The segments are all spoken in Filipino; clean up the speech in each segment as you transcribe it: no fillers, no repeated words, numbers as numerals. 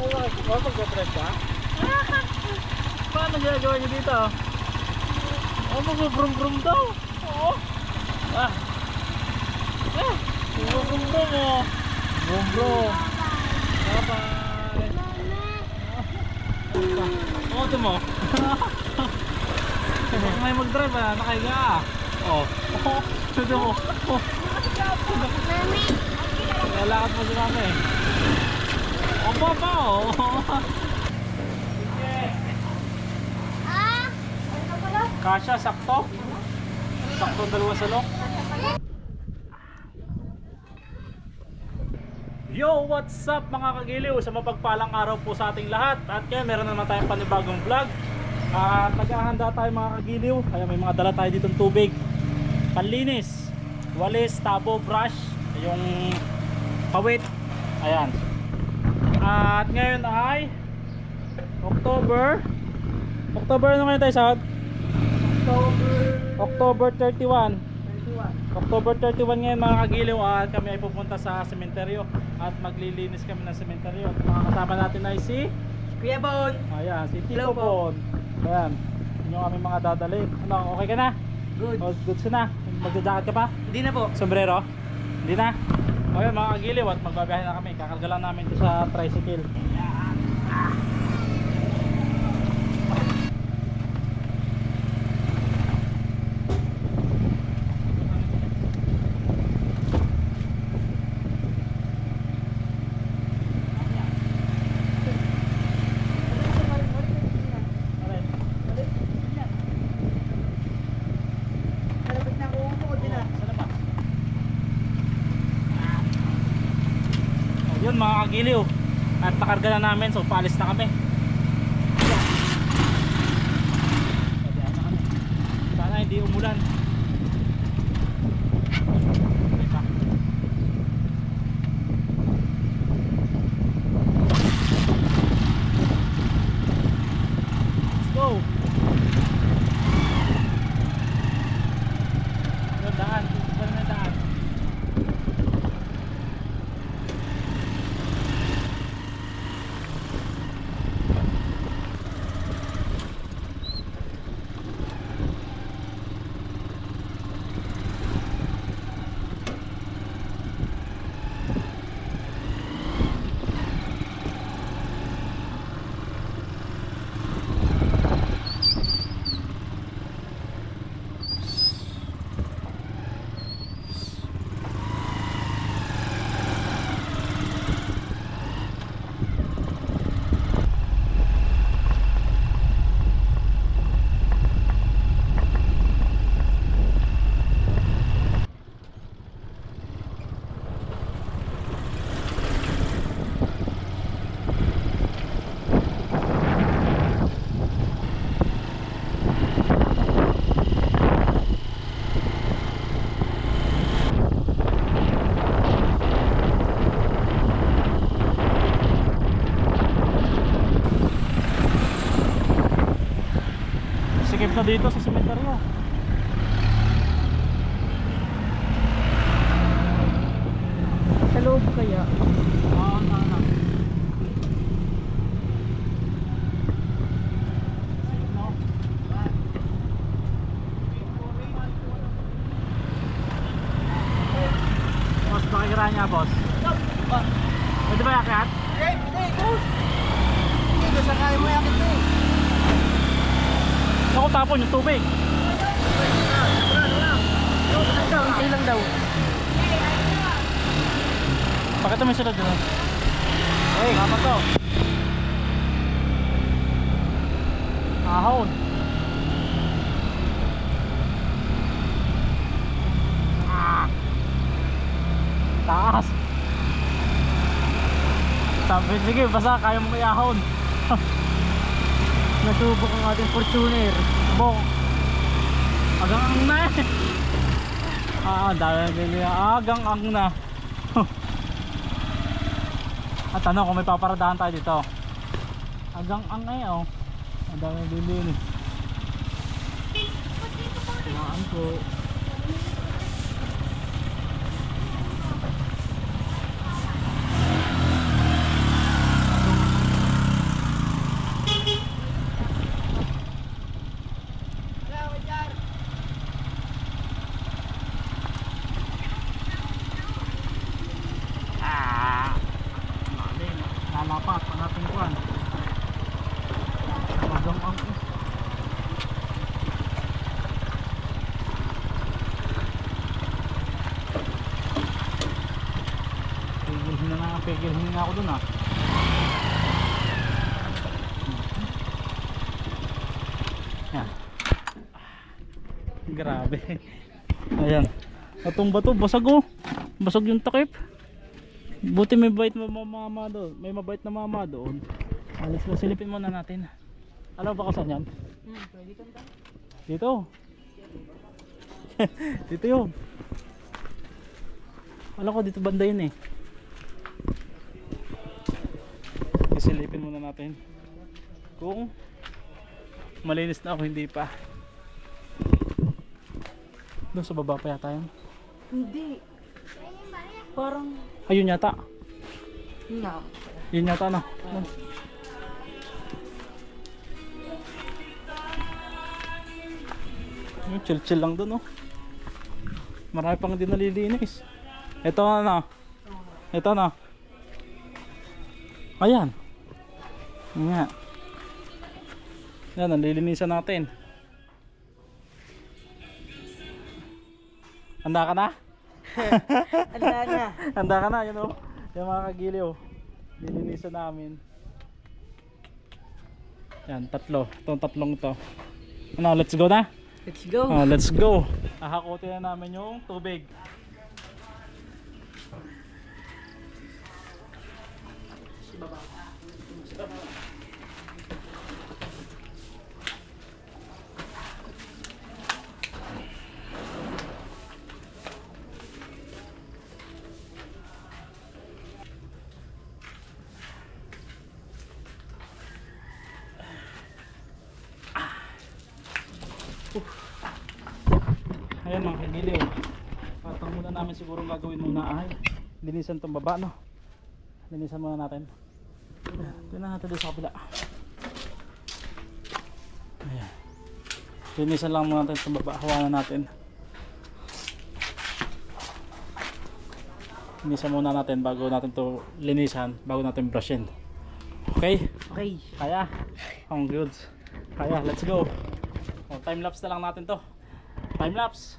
Mag-drive ka? Paano ginagawa niyo dito? Mag-brum-brum daw. Oo. Mag-brum-brum oh. Brum-brum. Bye-bye. Auto mo. May mag-drive nakahiga ito mo. Lalakad mo si mama Papa Kasha, sakto dalawa sa lok. Yo, what's up mga kagiliw? Sa mapagpalang araw po sa ating lahat. At ngayon meron naman tayong panibagong vlog. Naghahanda tayo mga kagiliw. Kaya may mga dala tayo ditong tubig, panlinis, walis, tabo, brush, yung pawit. Ayan. At ngayon ay October ano ngayon tayo sa October 31 ngayon mga kagiliw. At kami ay pupunta sa sementeryo at maglilinis kami ng sementeryo. At mga kasama natin ay si Kuya Bon. Ayan, si Tito Bon. Ayan, yun yung aming mga dadalhin. Ano, okay ka na? Good. Good ka na? Magja-jacket ka pa? Hindi na po. Sombrero? Hindi na? Okay mga kagiliw, at magbabiyahe na kami. Kakarga lang namin ito sa tricycle. Yun mga kagiliw, at nakarga na namin, so paalis na kami. Sana hindi umulan. Let's go. Yung daan, yung daan. Sikip na dito sa sementeryo. Sa loob kaya? Oo, na. Boss, pakikira niya boss. Pwede ba yakyat? Hindi, boss. Hindi, basta kaya mo yakit to. Ako tapon yung tubig. Hindi lang daw. Pakita mo yung sunod dun. Hey, kama to. Ahon. Taas. Sabi, sige, basta kaya mo i-ahon. Nasubok ang ating Fortuner. Bok. Agang ang na eh. Dahil nila. Agang ang na. At ano kung may paparadahan tayo dito. Agang ang na eh oh. Ang dami bilin. Tumaan ko. Pigilhin na ako dun ah. Yan. Grabe. Ayan. Atong bato, basag oh. Basag yung takip. Buti may bait na mama doon. May mabait na mama doon. Alis ko, silipin muna natin. Alam ba kung saan yan? Dito. Dito yun. Alam ko dito banda yun eh. Silipin muna natin kung malinis na ako, hindi pa. Doon sa baba pa yata yun. Hindi. Parang... Ayun yata. No. Yun yata na. Chill chill lang doon oh. Marami pang hindi nalilinis. Ito na. Ito na. Ayan. Nga. Yan, nalilinisan natin. Handa ka na? Handa na. Handa ka na, yun o. Yung mga kagiliw. Lilinisan namin. Yan, tatlo. Itong tatlong to. Ano, let's go na? Let's go. Oh, let's go. Hahakutin na namin yung tubig. Ayan mga kagiliw, patang muna namin siguro gagawin muna ay linisan tong baba no. Linisan muna natin. Tingnan natin doon sa kabila. Ayan. Linisan lang muna natin itong baba, hawanan natin. Linisan muna natin bago natin to linisan, bago natin brushin. Okay? Okay. Kaya? Ang goods. Kaya, let's go. Time lapse na lang natin to. Time lapse.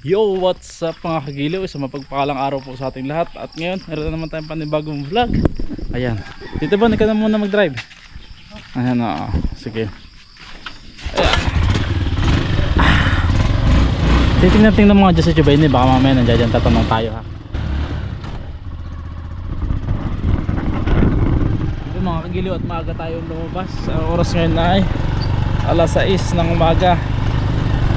Yo, what's up mga kagiliw? Isang mapagpakalang araw po sa ating lahat. At ngayon, meron na naman tayong panibagong vlog. Ayan. Dito ba, ikaw na muna mag-drive? Ayan na, sige. Ayan. Titingnan mga dyan sa Chubay ni. Baka mamaya nandiyan tatanong tayo ha. Ito mga kagiliw, at maaga tayong lumabas. Oras ngayon ay alas 6 ng umaga.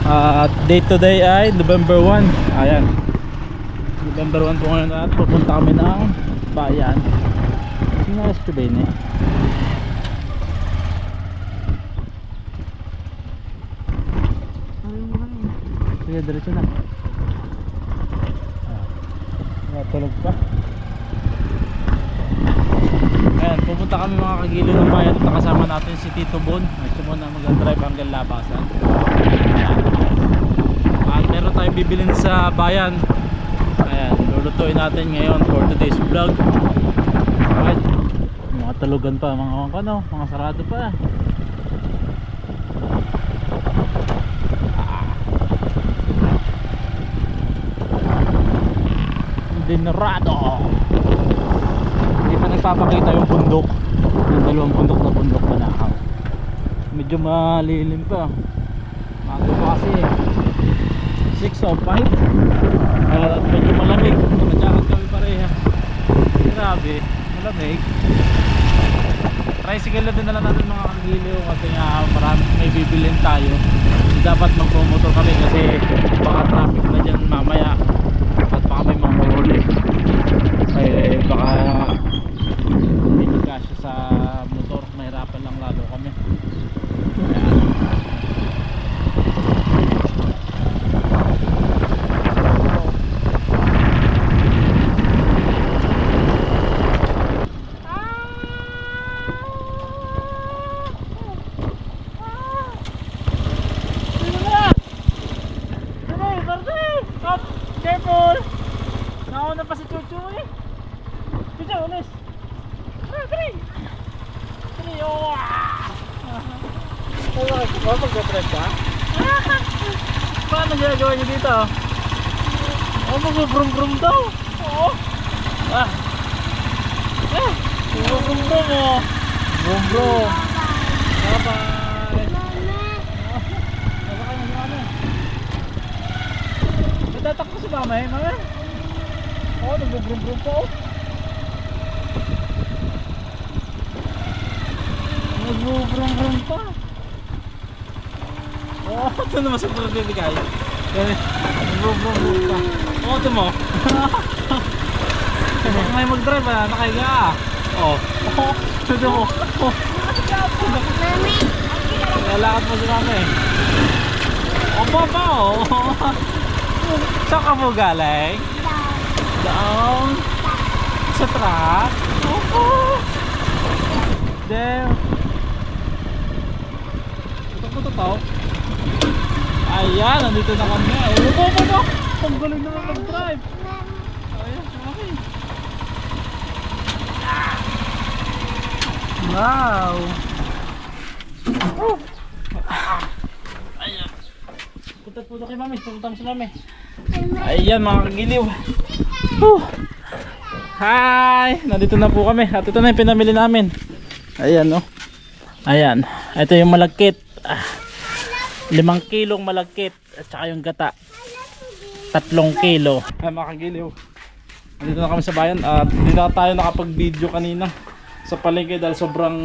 At date today ay November 1. Ayan, November 1 po ngayon at pupunta kami ng bayan. Sino na sa Chubay niya? Sige, diretso na. Tulog pa. Ayan, pupunta kami mga kagiliw ng bayan at kasama natin si Tito Bon. Ito mo na mag-drive hanggang Labasan. Ayan. At meron tayong bibilin sa bayan. Ayan, lulutuin natin ngayon for today's vlog. Alright. Mga tulugan pa, mga sarado pa. Dinarado. Hindi pa nagpapakita yung bundok, yung dalawang bundok na bundok na nakaw. Medyo malilim pa. Mago pa kasi 6:05. Medyo malamig. Nakajakat kami pareha. Grabe, malamig. Tricycle na din na lang natin mga kagiliw kasi nga marami may bibilhin tayo. Dapat magpromotor kami kasi baka traffic na dyan mamaya at baka may mga mahuli. Ay baka hindi magkasya sa motor, mahirapan lang lalo kami. Careful! Nauna pa si Chuchu eh. Chuchu, ulis. Tari! Oh! Mag-drive ka? Paano ginagawa niyo dito? Mag-brum-brum daw. Oo. Mag-brum-brum oh. Brum-brum. Bye-bye. Natatakbo si mama eh, mama? Oo, nag-brum-brum pa oh. Nag-brum-brum pa. Oo, ito naman sa pagbibigay. Nag-brum-brum pa. Oo, ito mo. Baka may mag-drive ah, nakahiga ah. Oo. Ito mo. Lalakad mo si mama eh. Opo pa oh. Saan ka mo galing? Down. Sa truck? Oo. There. Ito to. Ayan, nandito na kami. Opo. Ang galing naman mag-drive. Ayan, okay. Wow. Ayan. Punta kay mami. Punta mo si mami. Ayan mga kagiliw. Hi! Nandito na po kami. At ito na yung pinamili namin. Ayan no. Ayan. Ito yung malagkit. 5 kilong malagkit. At saka yung gata. 3 kilo. Ayan mga kagiliw. Nandito na kami sa bayan. At hindi na tayo nakapag-video kanina sa palengke dahil sobrang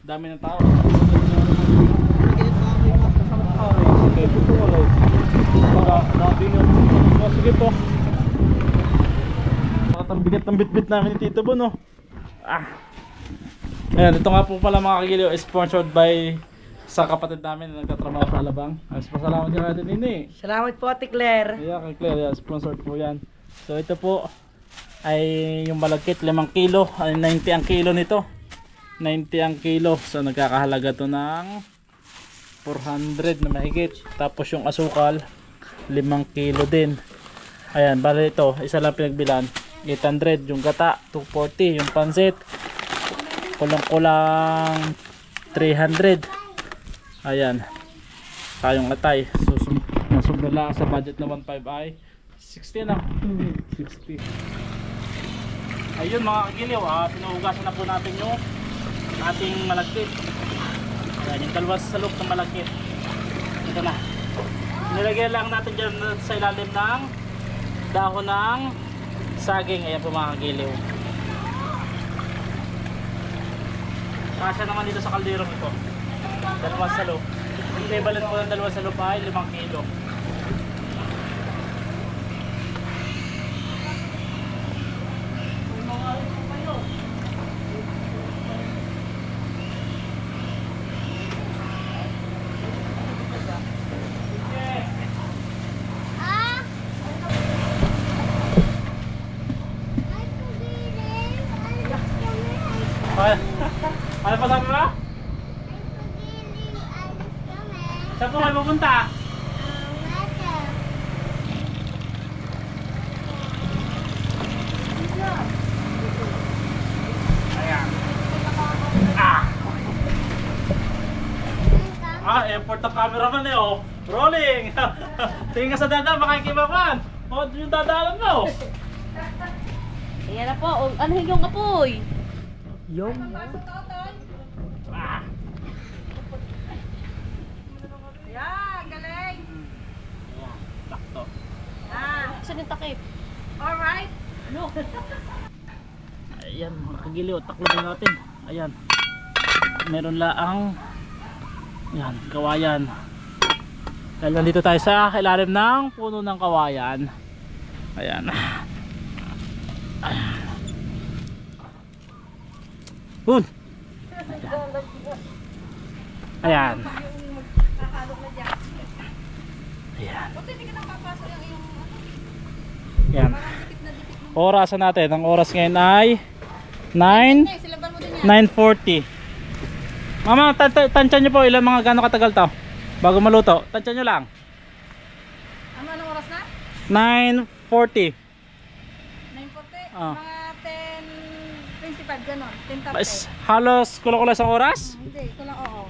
dami ng tao. Sige po. Ang bigat ng bitbit namin ni Tito Bon, no? Ayan, ito nga po pala mga kagiliw, sponsored by sa kapatid namin na nagtatrabaho sa Alabang. Pasalamat ka natin, Nini. Salamat po, Ate Claire. Ayan, kay Claire, yeah, sponsored po yan. So ito po ay yung malagkit, 5 kilo. 90 ang kilo nito. 90 ang kilo. So nagkakahalaga to ng 400 na mahigit. Tapos yung asukal 5 kilo din. Ayan, bali ito, isa lang pinagbilan, 800. Yung gata 240. Yung pansit kulang 300. Ayan, tayong atay. So nasubra lang sa budget na 1.5 ay 60 na. 60. Ayun mga kagiliw, pinuhugasan na po natin yung ating malagkit. Ayan, yung dalawang salok ng malagkit. Ito na. Nilagyan lang natin dyan sa ilalim ng dahon ng saging. Ayan po mga kagiliw. Kasya naman dito sa kalderong ito. Dalawang salok. Yung equivalent po ng dalawang salok ay 5 kilo. cameraman eh, oh. Rolling. Tingin ka sa dada, makikibakan. O, yung dadalan mo. Ayan na po. O, ano yung apoy? Yung. Ah. Yan, galing. Ayan, takto. Saan yung takip? Alright. Ano? Ayan, mga kagiliw, taklobin natin. Ayan. Meron laang yan, kawayan. Dahil nandito tayo sa ilalim ng puno ng kawayan. Ayan. Ayan. Ayan. Ayan. Ayan. Orasan natin. Ang oras ngayon ay 9:40. Mama, tansya nyo po ilang mga gano'ng katagal to bago maluto. Tansya nyo lang. Anong oras na? 9:40. 9:40? Ah. Mga 10:25 gano'n. 10:30. Halos kulang-kulang isang oras. Hindi, kulang oo.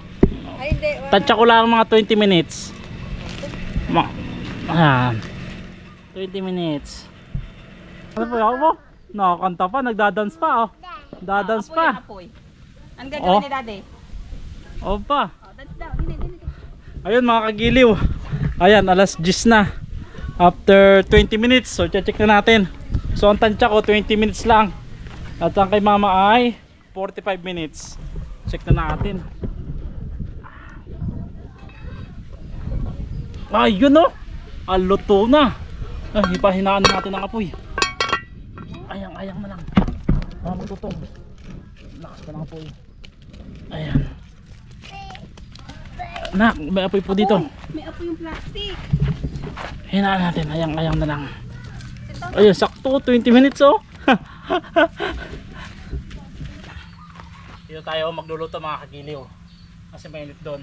Ay hindi. Tansya ko lang mga 20 minutes. Ayan. 20 minutes. Ano po ako po? Nakakanta pa, nagdadance pa oh. Dadance Apoy pa. ang apoy. Ang gagawin ni daddy? Opa. Oh, dance daw. Dini. Ayun mga kagiliw. Ayan, alas 10 na. After 20 minutes, so check na natin. So ang tansya ko 20 minutes lang. At ang kay mama ay 45 minutes. Check na natin. Ay, yun oh. Luto na. Ay, ipahinaan natin ang apoy. Ayang na lang. Matutong. Lakas pa ng apoy. Ayan. Nak, may apoy po dito. May apoy yung plastic. Hinaan natin, ayang na lang. Ayun, sakto 20 minutes oh. Dito tayo magluluto mga kagiliw. Kasi mainit doon.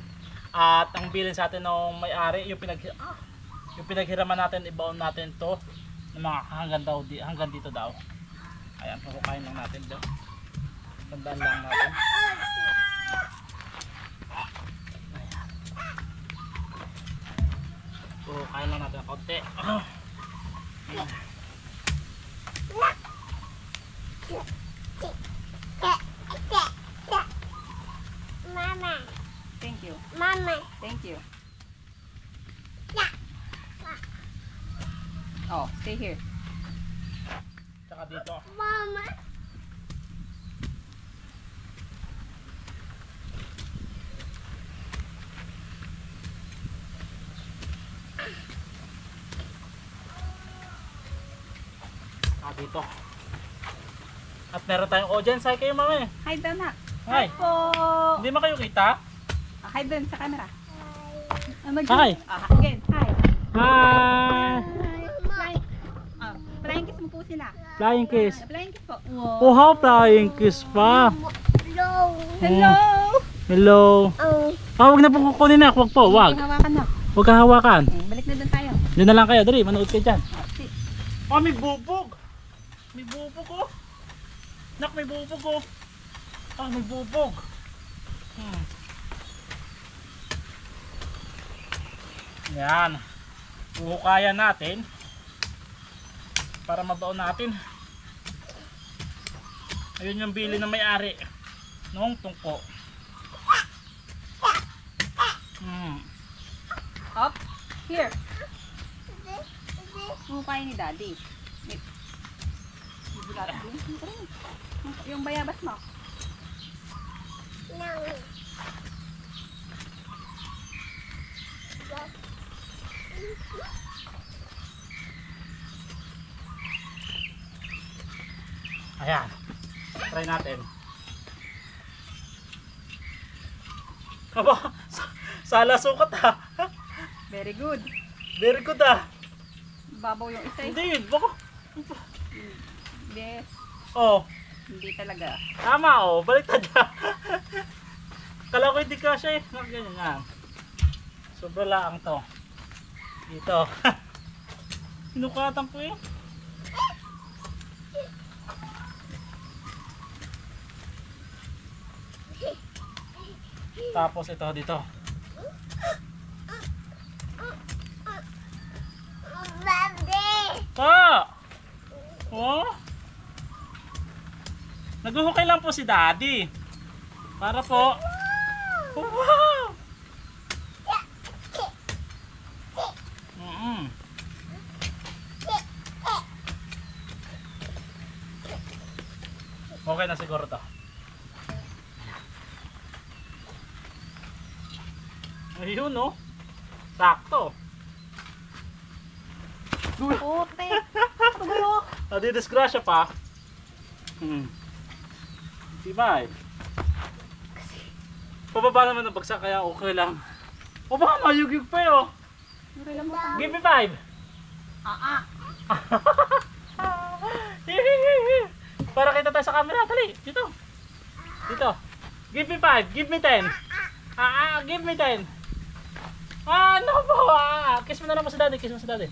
At ang bilin sa atin ng may-ari, yung pinaghiraman natin, ibaon natin to ng mga hanggang dito daw. Ayan, huhukayin lang natin doon. Tandaan lang natin. Huhukayin lang natin ng konti. Mama. Thank you. Mama. Thank you. Oh, stay here. Tsaka dito. Mama. Tsaka dito. At meron tayong audience. Hi kayo mami. Hi daw na. Hi. Po. Hindi ba kayo kita? Hi doon sa camera. Hi. Again. Hi. Hi. Flying kiss mo po sila. Flying kiss. Flying kiss po. Oh, how flying kiss pa. Hello. Hello. Hello. Huwag na po kukunin na. Huwag po. Huwag. Hawakan na. Huwag kang hawakan. Balik na doon tayo. Diyan na lang kayo. Dali, manood kayo dyan. See. Oh, may bubog. May bubog oh. Nak, may bubog oh. Ah, may bubog. Yan. Huhukayan natin. Para mabaon natin. Ayun yung bili ng may-ari. Noong tungko. Up. Here. Hukay ni daddy. Yung bayabas mo. Ayan. Try natin. Aba, sala sukat ha. Very good. Very good ha. Babaw yung isa eh. Hindi, baka. Yes. Oh, Hindi talaga. tama oh, baliktad na. Kala ko hindi kasya eh. Ganyan nga. Sobra lang to. Dito. Sinukatan ko eh. Tapos ito dito. Oh. Naguhukay lang po si Daddy. Para po. Wow! Mm. Okay na siguro to. Ayun no. Sakto. Puti. Tumayo. Nadidisgrasya pa. Diba eh. Pababa naman ang bagsak kaya okay lang. O baka mayugyug pa yun. Give me 5. Para kita tayo sa camera. Dali. Dito. Dito. Give me 5. Give me 10. Give me 10. Ano po? Kiss mo na lang po sa daddy. Kiss mo sa daddy.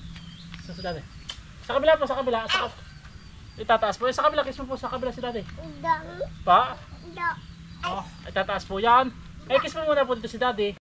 Kiss mo sa daddy. Sa kabila po. Sa kabila. Itataas po. Sa kabila. Kiss mo po sa kabila si daddy. Pa? Oh, itataas po yan. Eh, kiss mo muna po dito si daddy.